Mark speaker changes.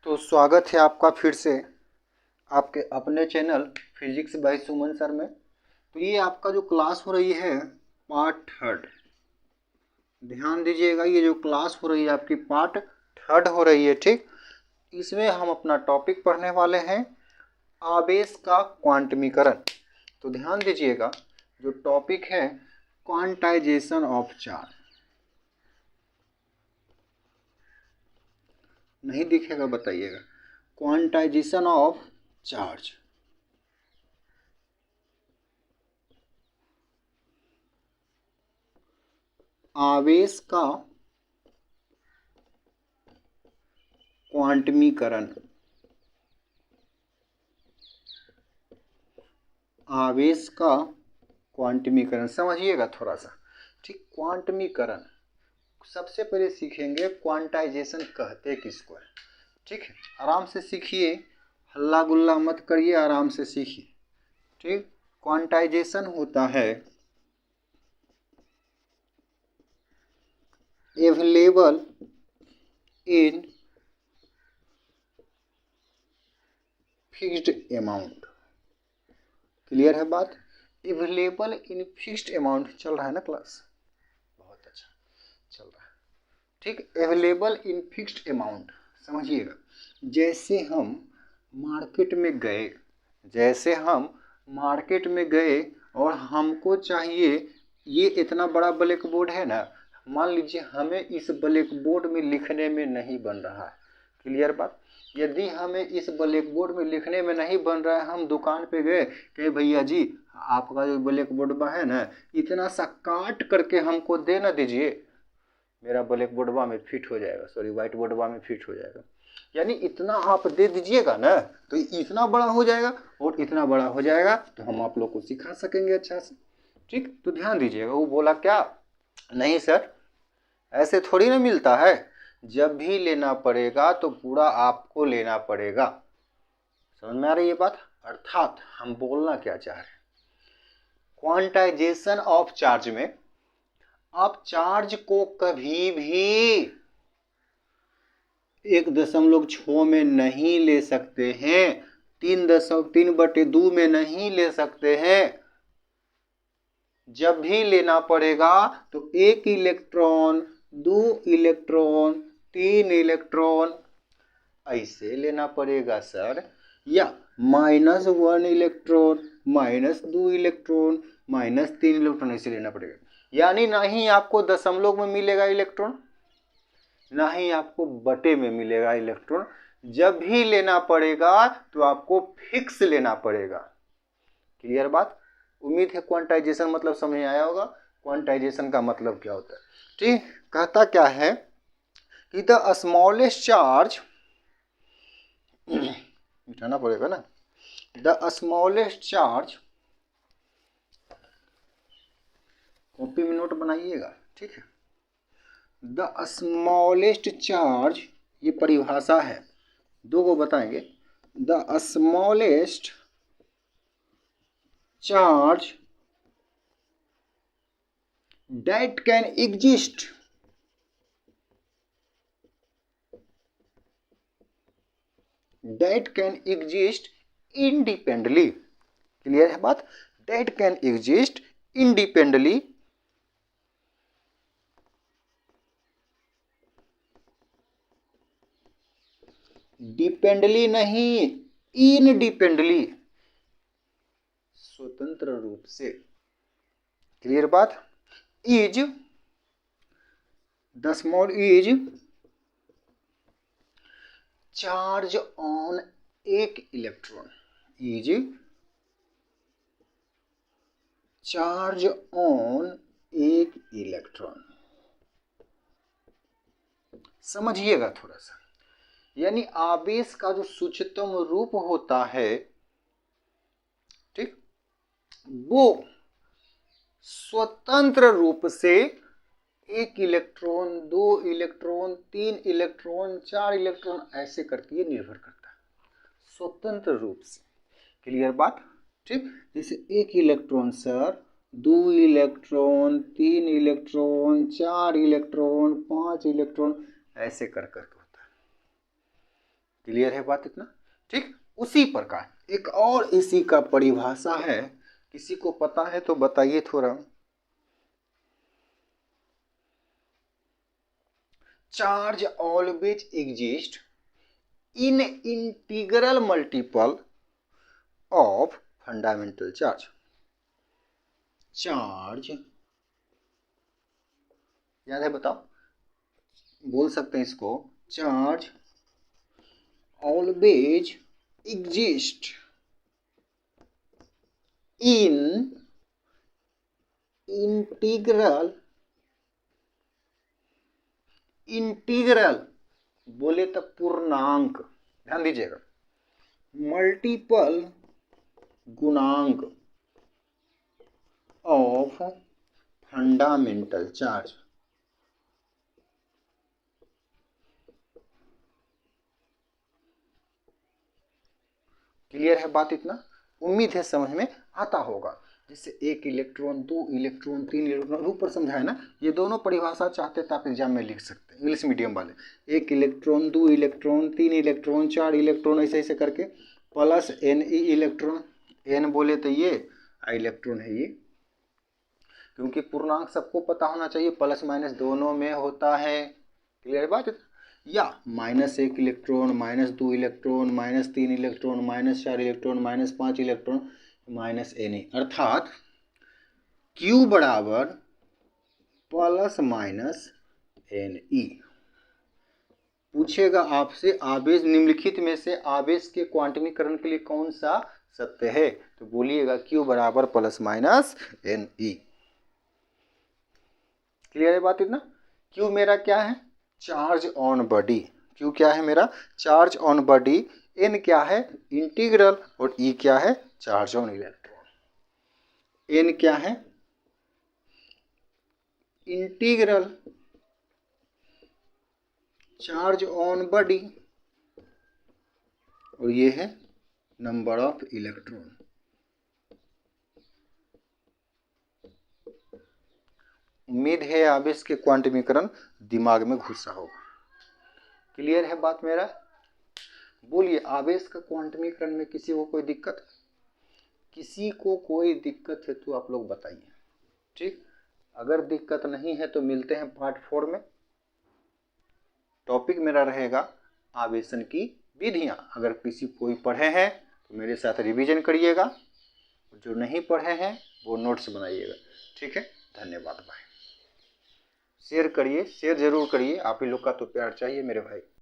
Speaker 1: तो स्वागत है आपका फिर से आपके अपने चैनल फिजिक्स बाय सुमन सर में। तो ये आपका जो क्लास हो रही है पार्ट थर्ड, ध्यान दीजिएगा। ये जो क्लास हो रही है आपकी पार्ट थर्ड हो रही है, ठीक। इसमें हम अपना टॉपिक पढ़ने वाले हैं आवेश का क्वांटमीकरण। तो ध्यान दीजिएगा, जो टॉपिक है क्वांटाइजेशन ऑफ चार्ज। नहीं दिखेगा बताइएगा, क्वांटाइजेशन ऑफ चार्ज। आवेश का क्वांटमीकरण। आवेश का क्वांटमीकरण समझिएगा थोड़ा सा, ठीक। क्वांटमीकरण सबसे पहले सीखेंगे क्वांटाइजेशन कहते किसको है, ठीक है। आराम से सीखिए, हल्ला गुल्ला मत करिए, आराम से सीखिए, ठीक। क्वांटाइजेशन होता है available in fixed amount. Clear है बात? Available in fixed amount. चल रहा है ना क्लास? बहुत अच्छा चल रहा है, ठीक। अवेलेबल इन फिक्स्ड अमाउंट समझिएगा। जैसे हम मार्केट में गए और हमको चाहिए, ये इतना बड़ा ब्लैक बोर्ड है ना, मान लीजिए हमें इस ब्लैक बोर्ड में लिखने में नहीं बन रहा है। क्लियर बात? यदि हमें इस ब्लैक बोर्ड में लिखने में नहीं बन रहा है, हम दुकान पे गए कि भैया जी आपका जो ब्लैक बोर्ड है ना, इतना सा काट करके हमको दे ना दीजिए, मेरा ब्लैक बोर्डवा में फिट हो जाएगा, सॉरी व्हाइट बोर्डवा में फिट हो जाएगा। यानी इतना आप दे दीजिएगा ना तो इतना बड़ा हो जाएगा, और इतना बड़ा हो जाएगा तो हम आप लोग को सिखा सकेंगे अच्छा से, ठीक। तो ध्यान दीजिएगा। वो बोला क्या, नहीं सर ऐसे थोड़ी ना मिलता है, जब भी लेना पड़ेगा तो पूरा आपको लेना पड़ेगा। समझ में आ रही है बात? अर्थात हम बोलना क्या चाह रहे हैं, क्वांटाइजेशन ऑफ चार्ज में आप चार्ज को कभी भी 1.6 में नहीं ले सकते हैं, 3/2 में नहीं ले सकते हैं। जब भी लेना पड़ेगा तो 1 इलेक्ट्रॉन, 2 इलेक्ट्रॉन, 3 इलेक्ट्रॉन ऐसे लेना पड़ेगा सर, या -1 इलेक्ट्रॉन, -2 इलेक्ट्रॉन, -3 इलेक्ट्रॉन ऐसे लेना पड़ेगा। यानी ना ही आपको दशमलव में मिलेगा इलेक्ट्रॉन, ना ही आपको बटे में मिलेगा इलेक्ट्रॉन। जब भी लेना पड़ेगा तो आपको फिक्स लेना पड़ेगा। क्लियर बात? उम्मीद है क्वांटाइजेशन मतलब समझ आया होगा। क्वांटाइजेशन का मतलब क्या होता है, ठीक। कहता क्या है कि द स्मॉलेस्ट चार्ज, मिटाना पड़ेगा ना, द स्मॉलेस्ट चार्ज, कॉपी में नोट बनाइएगा, ठीक है। द स्मॉलेस्ट चार्ज, ये परिभाषा है, दो को बताएंगे। The smallest charge that can exist independently। Clear है बात? that can exist independently डिपेंडली नहीं, इनडिपेंडली, स्वतंत्र रूप से। क्लियर बात? Is the small is charge on 1 electron, is charge on 1 electron. समझिएगा थोड़ा सा, यानी आवेश का जो सूक्ष्मतम रूप होता है, ठीक, वो स्वतंत्र रूप से 1 इलेक्ट्रॉन, 2 इलेक्ट्रॉन, 3 इलेक्ट्रॉन, 4 इलेक्ट्रॉन ऐसे करके ये निर्भर करता है, स्वतंत्र रूप से। क्लियर बात? ठीक। जैसे 1 electron sir, 2 electron, 3 electron, 4 electron, 5 electron ऐसे कर करके होता है, क्लियर है बात इतना? ठीक, उसी प्रकार एक और इसी का परिभाषा है, किसी को पता है तो बताइए थोड़ा। Charge always exist in integral multiple of fundamental charge. Charge याद है, बताओ, बोल सकते हैं इसको, charge always exist in integral बोले तो पूर्णांक, ध्यान दीजिएगा, मल्टीपल गुणांक ऑफ फंडामेंटल चार्ज। क्लियर है बात इतना? उम्मीद है समझ में आता होगा। जैसे एक इलेक्ट्रॉन, दो इलेक्ट्रॉन, तीन इलेक्ट्रॉन, ऊपर समझाए ना, ये दोनों परिभाषा चाहते तो आप एग्जाम में लिख सकते हैं, इंग्लिश मीडियम वाले। एक इलेक्ट्रॉन, दो इलेक्ट्रॉन, तीन इलेक्ट्रॉन, चार इलेक्ट्रॉन, ऐसे ऐसे करके plus N E electron. N बोले तो ये इलेक्ट्रॉन है ये, क्योंकि पूर्णांक सबको पता होना चाहिए, प्लस माइनस दोनों में होता है। क्लियर बात? या -1 electron, -2 electron, -3 electron, -4 electron, -5 electron, -Na, अर्थात Q बराबर ±Ne। पूछेगा आपसे आवेश निम्नलिखित में से आवेश के क्वांटमीकरण के लिए कौन सा सत्य है, तो बोलिएगा Q बराबर ±Ne। क्लियर है बात इतना? Q मेरा क्या है? Charge on body. Q क्या है मेरा? Charge on body. N क्या है? इंटीग्रल। और E क्या है? Charge on electron. N क्या है? इंटीग्रल चार्ज ऑन बॉडी, और ये है नंबर ऑफ इलेक्ट्रॉन। उम्मीद है आवेश के क्वांटमीकरण दिमाग में घुसा होगा। क्लियर है बात मेरा? बोलिए, आवेश का क्वांटमीकरण में किसी को कोई दिक्कत? किसी को कोई दिक्कत है तो आप लोग बताइए। ठीक, अगर दिक्कत नहीं है तो मिलते हैं पार्ट 4 में। टॉपिक मेरा रहेगा आवेशन की विधियां। अगर किसी कोई पढ़े हैं तो मेरे साथ रिवीजन करिएगा, जो नहीं पढ़े हैं वो नोट्स बनाइएगा। ठीक है, धन्यवाद भाई। शेयर करिए, शेयर जरूर करिए, आप ही लोग का तो प्यार चाहिए मेरे भाई।